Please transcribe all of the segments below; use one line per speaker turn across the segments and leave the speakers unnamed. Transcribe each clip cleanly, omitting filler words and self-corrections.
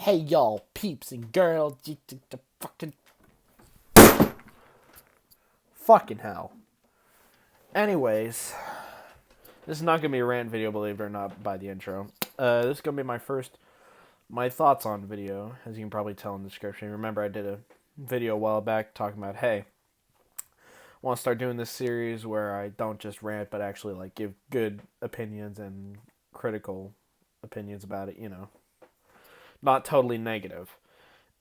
Hey y'all, peeps and girls, the fucking hell. Anyways, this is not gonna be a rant video, believe it or not, by the intro. This is gonna be my thoughts on video, as you can probably tell in the description. Remember, I did a video a while back talking about, hey, I want to start doing this series where I don't just rant, but actually like give good opinions and critical opinions about it. Not totally negative.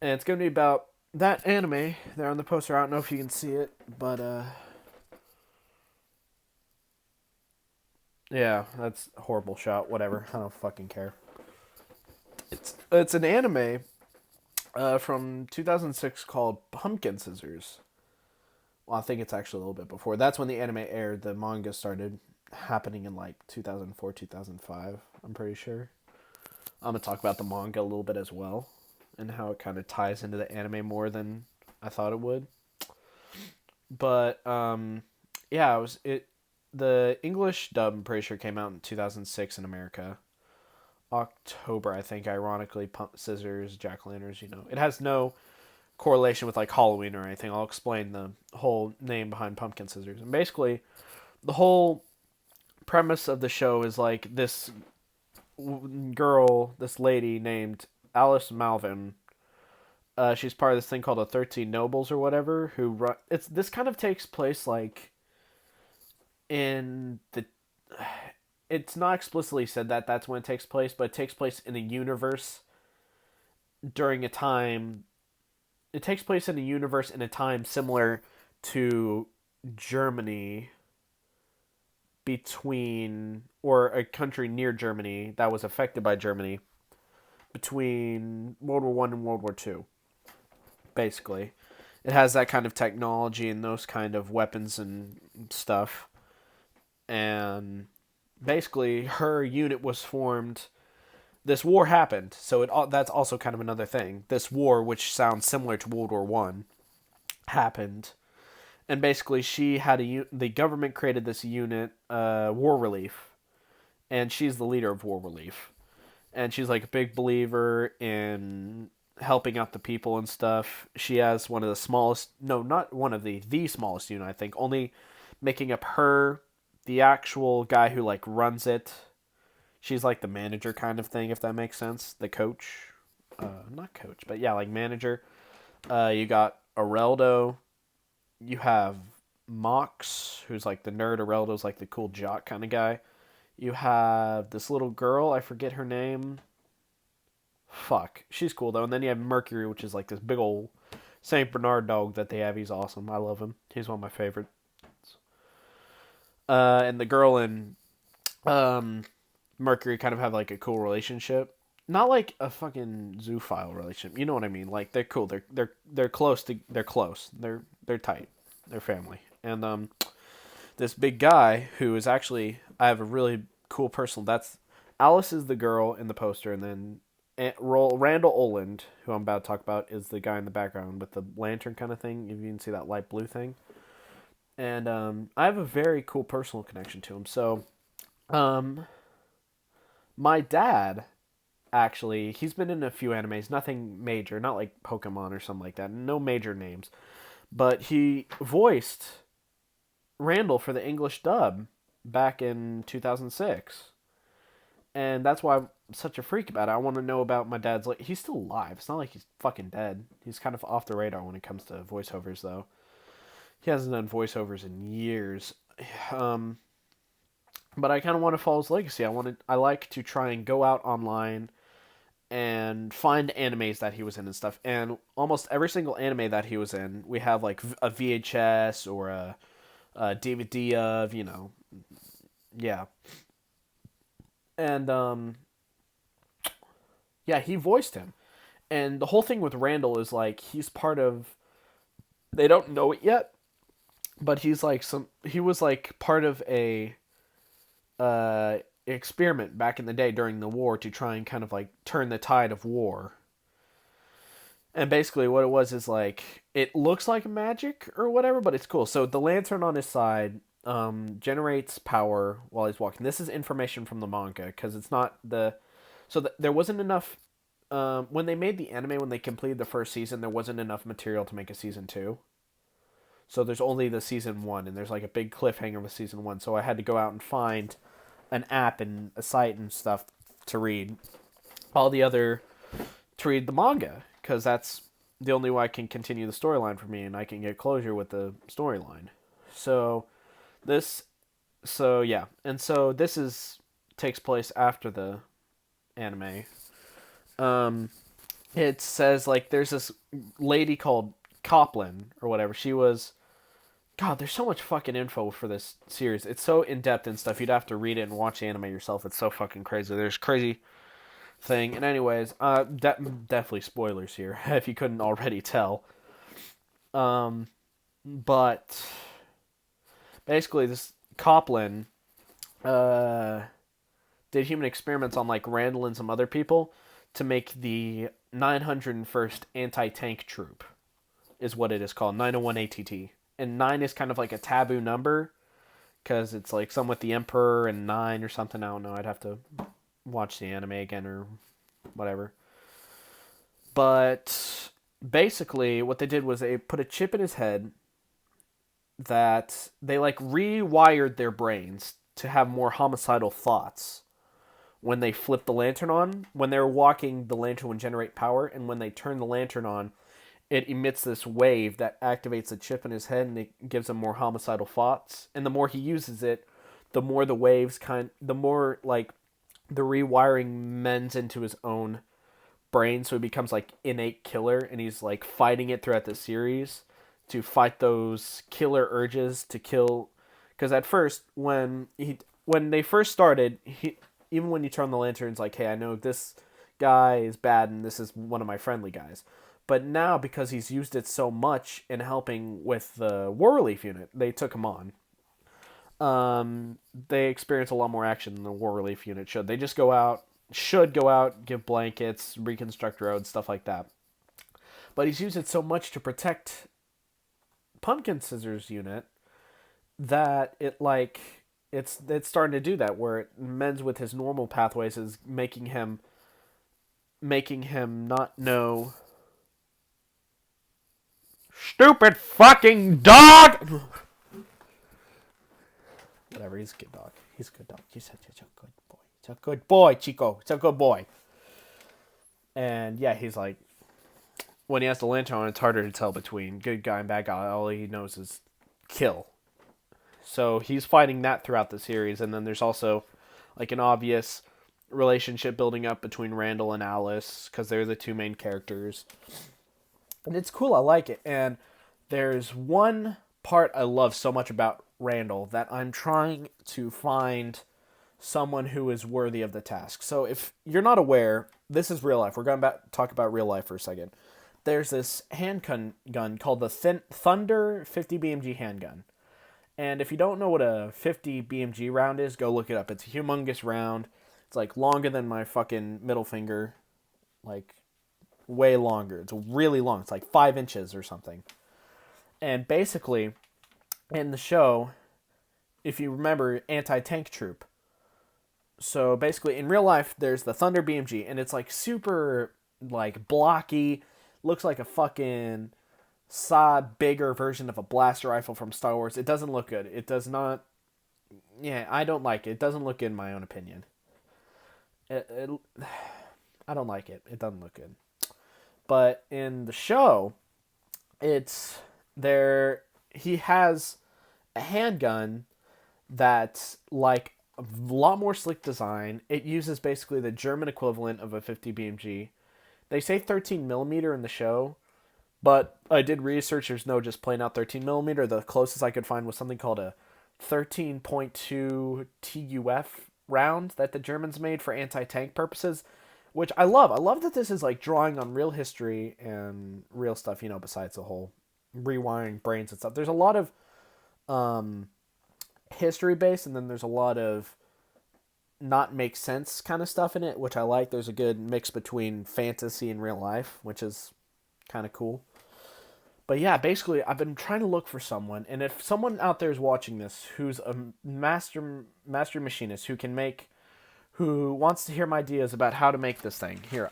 And it's gonna be about that anime there on the poster. I don't know if you can see it, but yeah, that's a horrible shot. Whatever, I don't fucking care. It's an anime from 2006 called Pumpkin Scissors. Well, I think it's actually a little bit before. That's when the anime aired. The manga started happening in like 2004, 2005. I'm pretty sure. I'm gonna talk about the manga a little bit as well, and how it kind of ties into the anime more than I thought it would. But yeah, it. The English dub, I'm pretty sure, came out in 2006 in America. October, I think. Ironically, scissors, jack o' lanterns. It has no correlation with like Halloween or anything. I'll explain the whole name behind pumpkin scissors. And basically, the whole premise of the show is like this girl, this lady named Alice Malvin. She's part of this thing called the 13 Nobles or whatever. This kind of takes place like in the. It's not explicitly said that that's when it takes place, but it takes place in a universe during a time. It takes place in a universe in a time similar to Germany or a country near Germany that was affected by Germany between World War One and World War Two. Basically, it has that kind of technology and those kind of weapons and stuff, and basically her unit was formed. This war happened, so that's also kind of another thing. This war, which sounds similar to World War One, happened, and basically the government created this unit, War Relief, and she's the leader of War Relief, and she's like a big believer in helping out the people and stuff. She has one of the smallest, no, not one of the smallest unit, I think, only making up her, the actual guy who like runs it. She's like the manager kind of thing, if that makes sense. The coach. Not coach, but yeah, like manager. You got Areldo. You have Mox, who's like the nerd. Areldo's like the cool jock kind of guy. You have this little girl. I forget her name. Fuck. She's cool, though. And then you have Mercury, which is like this big old St. Bernard dog that they have. He's awesome. I love him. He's one of my favorites. And the girl and Mercury kind of have like a cool relationship. Not like a fucking zoophile relationship. You know what I mean? Like they're cool. They're close. They're close. They're tight. They're family. And this big guy who is actually, I have a really cool personal. That's Alice is the girl in the poster, and then Randall Oland, who I'm about to talk about, is the guy in the background with the lantern kind of thing. If you can see that light blue thing. And I have a very cool personal connection to him. So, my dad, actually, he's been in a few animes, nothing major, not like Pokemon or something like that, no major names. But he voiced Randall for the English dub back in 2006. And that's why I'm such a freak about it. I want to know about my dad's. Like, he's still alive. It's not like he's fucking dead. He's kind of off the radar when it comes to voiceovers, though. He hasn't done voiceovers in years. But I kind of want to follow his legacy. I like to try and go out online and find animes that he was in and stuff. And almost every single anime that he was in, we have like a VHS or a DVD of, yeah. And yeah, he voiced him. And the whole thing with Randall is like he's part of. They don't know it yet, but he was like part of a experiment back in the day during the war to try and kind of like turn the tide of war. And basically what it was is like it looks like magic or whatever, but it's cool. So the lantern on his side generates power while he's walking. This is information from the manga because it's not there wasn't enough when they made the anime, when they completed the first season, there wasn't enough material to make a season 2. So there's only the season 1, and there's like a big cliffhanger with season 1. So I had to go out and find an app and a site and stuff to read to read the manga, because that's the only way I can continue the storyline for me, and I can get closure with the storyline. So this, so yeah, and so this is takes place after the anime. Um, it says like there's this lady called Copland or whatever. She was, God, there's so much fucking info for this series. It's so in depth and stuff. You'd have to read it and watch the anime yourself. It's so fucking crazy. There's crazy thing. And anyways, definitely spoilers here if you couldn't already tell. But basically, this Copland did human experiments on like Randall and some other people to make the 901st Anti-Tank Troop, is what it is called, 901 ATT. And 9 is kind of like a taboo number, because it's like some with the Emperor and 9 or something. I don't know. I'd have to watch the anime again or whatever. But basically, what they did was they put a chip in his head that they like rewired their brains to have more homicidal thoughts. When they flip the lantern on, when they're walking, the lantern would generate power, and when they turn the lantern on, it emits this wave that activates a chip in his head, and it gives him more homicidal thoughts. And the more he uses it, the more the waves the more like the rewiring mends into his own brain, so he becomes like innate killer, and he's like fighting it throughout the series to fight those killer urges to kill. Because at first, when they first started, even when you turn the lantern, it's like, hey, I know this guy is bad and this is one of my friendly guys. But now, because he's used it so much in helping with the War Relief unit, they took him on. They experience a lot more action than the War Relief unit should. They just should go out, give blankets, reconstruct roads, stuff like that. But he's used it so much to protect Pumpkin Scissors unit that it's starting to do that, where it mends with his normal pathways, is making him not know. Stupid fucking dog! Whatever, he's a good dog. He's a good dog. He's such a good boy. He's a good boy, Chico. He's a good boy. And yeah, he's like, when he has the lantern on, it's harder to tell between good guy and bad guy. All he knows is kill. So he's fighting that throughout the series, and then there's also like an obvious relationship building up between Randall and Alice, because they're the two main characters. And it's cool, I like it. And there's one part I love so much about Randall that I'm trying to find someone who is worthy of the task. So if you're not aware, this is real life. We're going to talk about real life for a second. There's this handgun called the Thunder 50 BMG handgun. And if you don't know what a 50 BMG round is, go look it up. It's a humongous round. It's like longer than my fucking middle finger. Like, way longer. It's really long. It's like 5 inches or something. And basically, in the show, if you remember, Anti-Tank Troop. So basically, in real life, there's the Thunder BMG, and it's like super, like, blocky. Looks like a fucking bigger version of a blaster rifle from Star Wars. It doesn't look good. It does not. Yeah, I don't like it. It doesn't look good in my own opinion. I don't like it. It doesn't look good. But in the show, he has a handgun that's like a lot more slick design. It uses basically the German equivalent of a 50 BMG. They say 13 millimeter in the show, but I did research. There's no just plain out 13 millimeter. The closest I could find was something called a 13.2 TUF round that the Germans made for anti-tank purposes, which I love. I love that this is like drawing on real history and real stuff, besides the whole rewiring brains and stuff. There's a lot of history based, and then there's a lot of not make sense kind of stuff in it, which I like. There's a good mix between fantasy and real life, which is kind of cool. But yeah, basically, I've been trying to look for someone, and if someone out there is watching this who's a master machinist who can make who wants to hear my ideas about how to make this thing. Here,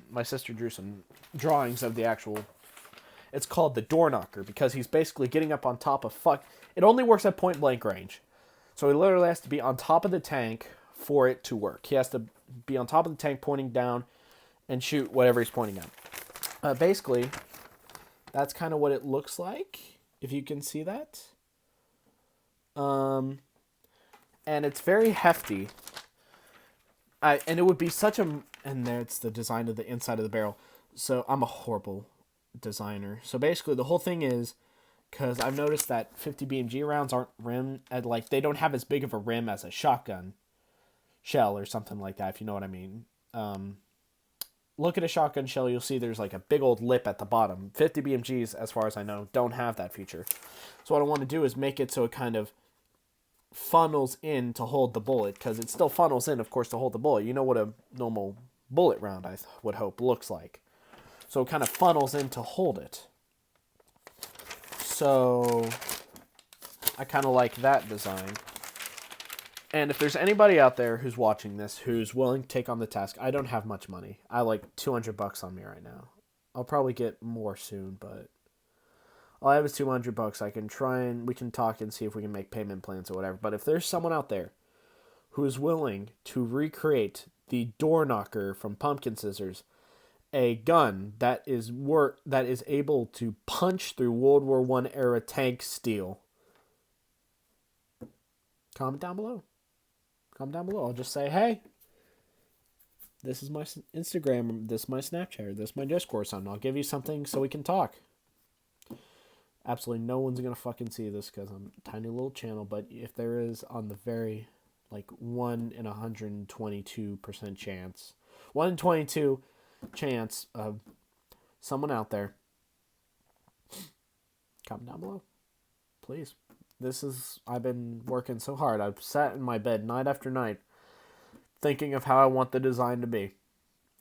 my sister drew some drawings of the actual. It's called the door knocker because he's basically getting up on top of It only works at point blank range, so he literally has to be on top of the tank for it to work. He has to be on top of the tank, pointing down, and shoot whatever he's pointing at. Basically, that's kind of what it looks like, if you can see that. And it's very hefty. And it would be such a... And there's the design of the inside of the barrel. So I'm a horrible designer. So basically, the whole thing is... Because I've noticed that 50 BMG rounds aren't rimmed... They don't have as big of a rim as a shotgun shell or something like that, if you know what I mean. Look at a shotgun shell, you'll see there's like a big old lip at the bottom. 50 BMGs, as far as I know, don't have that feature. So what I want to do is make it so it kind of funnels in to hold the bullet, because it still funnels in, of course, to hold the bullet. You know what a normal bullet round, I would hope, looks like. So it kind of funnels in to hold it. So I kind of like that design. And if there's anybody out there who's watching this who's willing to take on the task, I don't have much money. I like $200 on me right now. I'll probably get more soon, but all I have is $200. I can try and we can talk and see if we can make payment plans or whatever. But if there's someone out there who is willing to recreate the door knocker from Pumpkin Scissors, a gun that is able to punch through World War I era tank steel, comment down below. Comment down below. I'll just say, hey, this is my Instagram, this is my Snapchat, this is my Discord, something. I'll give you something so we can talk. Absolutely no one's going to fucking see this because I'm a tiny little channel, but if there is on the very, 1 in 122% chance, 1 in 22 chance of someone out there, comment down below. Please. I've been working so hard. I've sat in my bed night after night thinking of how I want the design to be.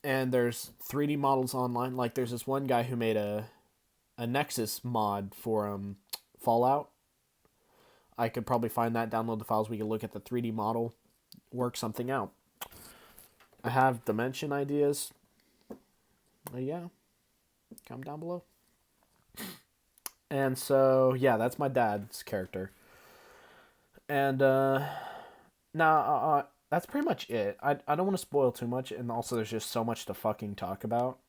And there's 3D models online. Like, there's this one guy who made a Nexus mod for Fallout. I could probably find that, download the files, we could look at the 3D model, work something out. I have dimension ideas. Yeah. Comment down below. And so, yeah, that's my dad's character. And, that's pretty much it. I don't want to spoil too much, and also there's just so much to fucking talk about.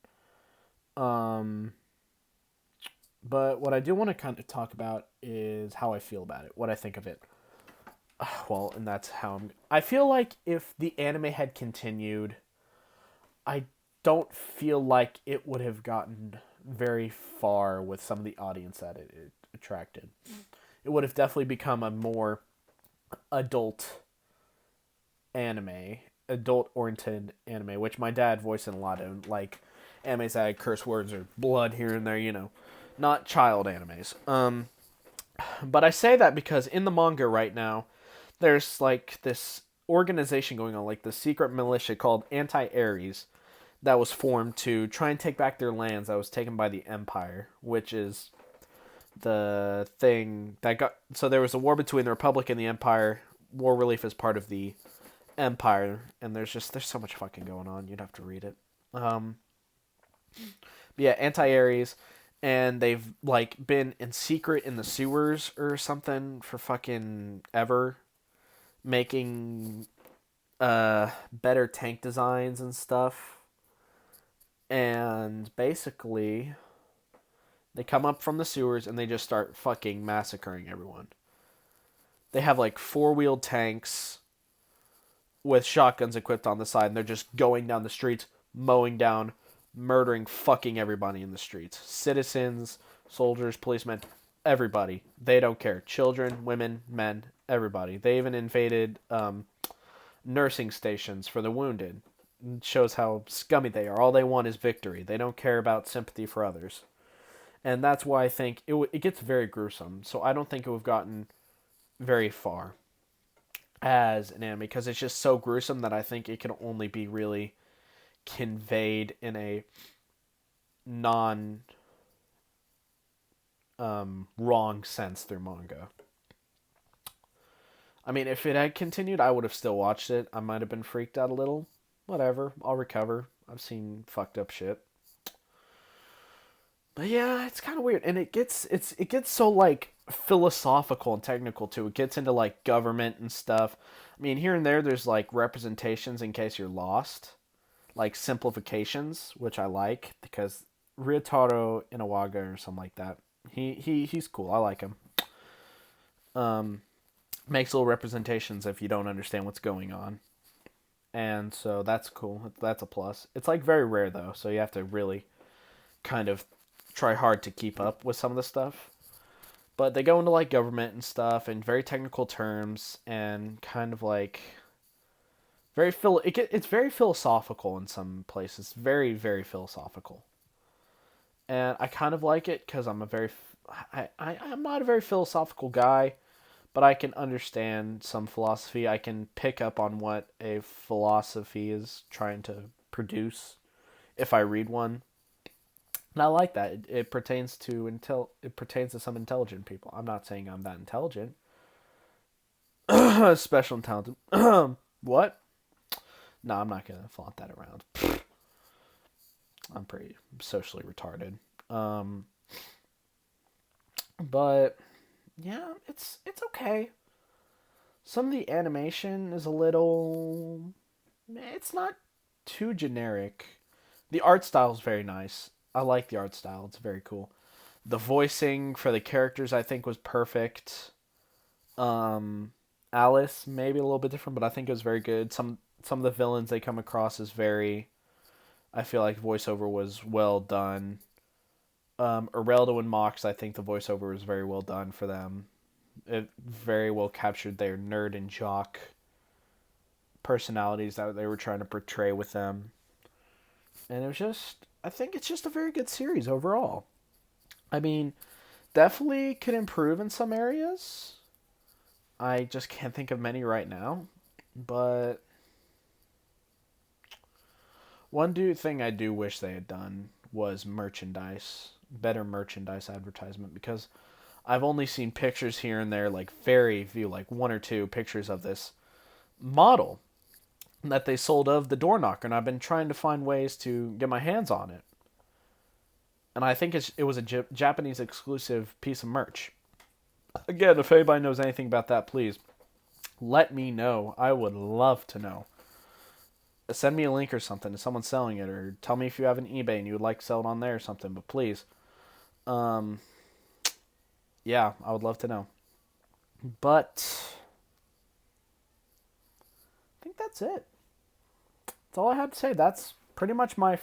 But what I do want to kind of talk about is how I feel about it, what I think of it. Well, and that's how I feel like if the anime had continued, I don't feel like it would have gotten very far with some of the audience that it attracted. It would have definitely become a more adult adult-oriented anime, which my dad voiced in a lot of, animes that had curse words or blood here and there, not child animes. But I say that because in the manga right now, there's, this organization going on, the secret militia called Anti-Ares, that was formed to try and take back their lands that was taken by the Empire, which is the thing that got... So there was a war between the Republic and the Empire. War Relief is part of the Empire, and there's so much fucking going on. You'd have to read it. But yeah, Anti-Ares, and they've, been in secret in the sewers or something for fucking ever, making better tank designs and stuff. And basically, they come up from the sewers and they just start fucking massacring everyone. They have 4-wheeled tanks with shotguns equipped on the side, and they're just going down the streets, mowing down, murdering fucking everybody in the streets. Citizens, soldiers, policemen, everybody. They don't care. Children, women, men, everybody. They even invaded nursing stations for the wounded. It shows how scummy they are. All they want is victory. They don't care about sympathy for others. And that's why I think it gets very gruesome. So I don't think it would have gotten very far as an anime, because it's just so gruesome that I think it can only be really conveyed in a non wrong sense through manga. I mean, if it had continued, I would have still watched it. I might have been freaked out a little. Whatever, I'll recover. I've seen fucked up shit. But yeah, it's kind of weird, and it gets so like philosophical and technical too. It gets into like government and stuff. I mean, here and there's like representations in case you're lost, like simplifications, which I like because Ryotaro Inawaga or something like that. He's cool. I like him. Um, Makes little representations if you don't understand what's going on, and so that's cool. That's a plus. It's like very rare though, so you have to really kind of try hard to keep up with some of the stuff. But they go into like government and stuff and very technical terms and kind of like it's very philosophical in some places. Very philosophical. And I kind of like it cuz I'm not a very philosophical guy, but I can understand some philosophy. I can pick up on what a philosophy is trying to produce if I read one. And I like that. It pertains to it pertains to some intelligent people. I'm not saying I'm that intelligent. Special intelligent. What? No, I'm not gonna flaunt that around. I'm pretty socially retarded. Um, but yeah, it's okay. Some of the animation is a little. It's not too generic. The art style is very nice. I like the art style. It's very cool. The voicing for the characters I think was perfect. Um, Alice maybe a little bit different, but I think it was very good. Some of the villains they come across as very. I feel like voiceover was well done. Ereldo and Mox, I think the voiceover was very well done for them. It very well captured their nerd and jock personalities that they were trying to portray with them. And it was just, I think it's just a very good series overall. I mean, definitely could improve in some areas. I just can't think of many right now. But thing I do wish they had done was merchandise, better merchandise advertisement, because I've only seen pictures here and there, like very few, like one or two pictures of this model that they sold of the door knocker, and I've been trying to find ways to get my hands on it. And I think it was a Japanese exclusive piece of merch. Again, if anybody knows anything about that, please let me know. I would love to know. Send me a link or something if someone's selling it, or tell me if you have an eBay and you would like to sell it on there or something. But please, um, yeah, I would love to know. But I think that's it. That's all I have to say. That's pretty much my